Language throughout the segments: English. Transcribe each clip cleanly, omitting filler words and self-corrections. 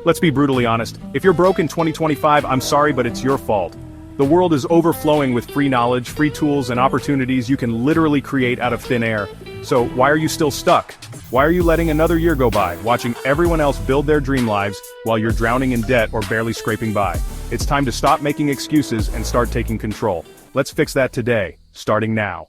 Let's be brutally honest. If you're broke in 2025, I'm sorry, but it's your fault. The world is overflowing with free knowledge, free tools, and opportunities you can literally create out of thin air. So why are you still stuck? Why are you letting another year go by, watching everyone else build their dream lives, while you're drowning in debt or barely scraping by? It's time to stop making excuses and start taking control. Let's fix that today, starting now.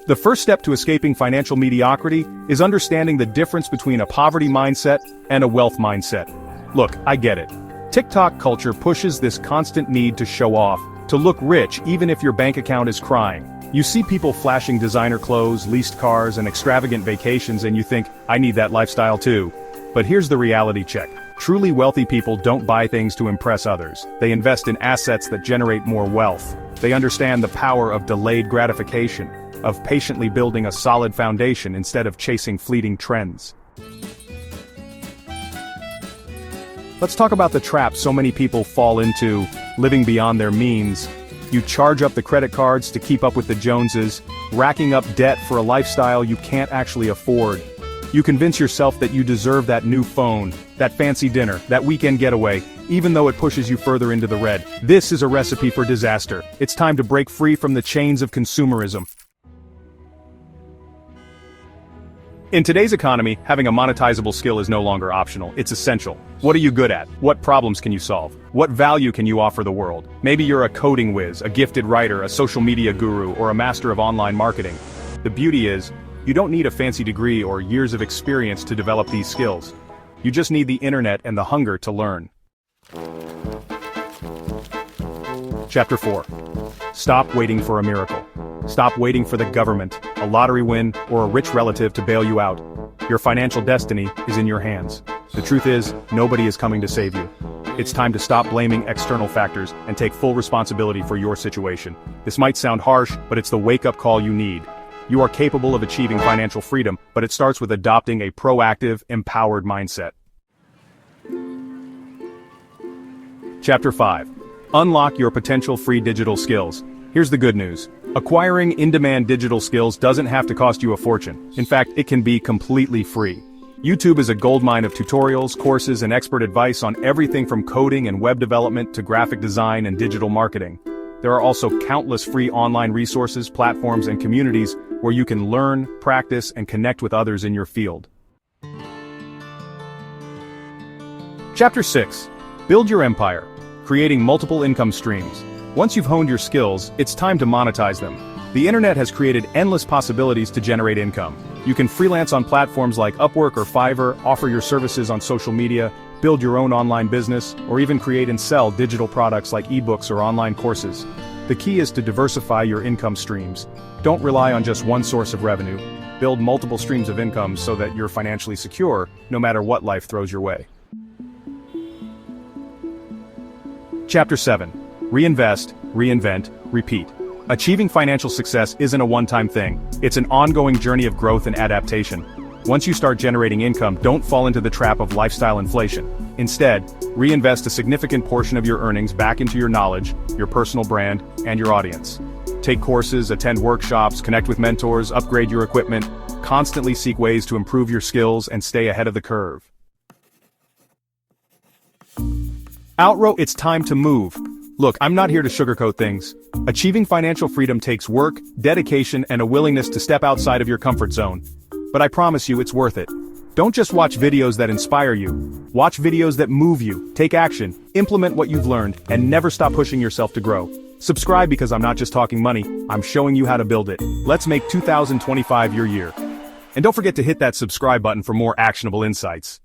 The first step to escaping financial mediocrity is understanding the difference between a poverty mindset and a wealth mindset. Look, I get it. TikTok culture pushes this constant need to show off, to look rich even if your bank account is crying. You see people flashing designer clothes, leased cars, and extravagant vacations and you think, I need that lifestyle too. But here's the reality check. Truly wealthy people don't buy things to impress others. They invest in assets that generate more wealth. They understand the power of delayed gratification, of patiently building a solid foundation instead of chasing fleeting trends. Let's talk about the trap so many people fall into, living beyond their means. You charge up the credit cards to keep up with the Joneses, racking up debt for a lifestyle you can't actually afford. You convince yourself that you deserve that new phone, that fancy dinner, that weekend getaway, even though it pushes you further into the red. This is a recipe for disaster. It's time to break free from the chains of consumerism. In today's economy, having a monetizable skill is no longer optional, it's essential. What are you good at? What problems can you solve? What value can you offer the world? Maybe you're a coding whiz, a gifted writer, a social media guru, or a master of online marketing. The beauty is, you don't need a fancy degree or years of experience to develop these skills. You just need the internet and the hunger to learn. Chapter 4. Stop waiting for a miracle. Stop waiting for the government, a lottery win, or a rich relative to bail you out. Your financial destiny is in your hands. The truth is, nobody is coming to save you. It's time to stop blaming external factors and take full responsibility for your situation. This might sound harsh, but it's the wake-up call you need. You are capable of achieving financial freedom, but it starts with adopting a proactive, empowered mindset. Chapter 5. Unlock your potential free digital skills. Here's the good news. Acquiring in-demand digital skills doesn't have to cost you a fortune. In fact, it can be completely free. YouTube is a goldmine of tutorials, courses, and expert advice on everything from coding and web development to graphic design and digital marketing. There are also countless free online resources, platforms, and communities where you can learn, practice, and connect with others in your field. Chapter 6. Build your empire. Creating multiple income streams. Once you've honed your skills, it's time to monetize them. The internet has created endless possibilities to generate income. You can freelance on platforms like Upwork or Fiverr, offer your services on social media, build your own online business, or even create and sell digital products like ebooks or online courses. The key is to diversify your income streams. Don't rely on just one source of revenue. Build multiple streams of income so that you're financially secure, no matter what life throws your way. Chapter 7. Reinvest, reinvent, repeat. Achieving financial success isn't a one-time thing. It's an ongoing journey of growth and adaptation. Once you start generating income, don't fall into the trap of lifestyle inflation. Instead, reinvest a significant portion of your earnings back into your knowledge, your personal brand, and your audience. Take courses, attend workshops, connect with mentors, upgrade your equipment, constantly seek ways to improve your skills and stay ahead of the curve. Outrow, it's time to move. Look, I'm not here to sugarcoat things. Achieving financial freedom takes work, dedication, and a willingness to step outside of your comfort zone. But I promise you it's worth it. Don't just watch videos that inspire you. Watch videos that move you, take action, implement what you've learned, and never stop pushing yourself to grow. Subscribe because I'm not just talking money, I'm showing you how to build it. Let's make 2025 your year. And don't forget to hit that subscribe button for more actionable insights.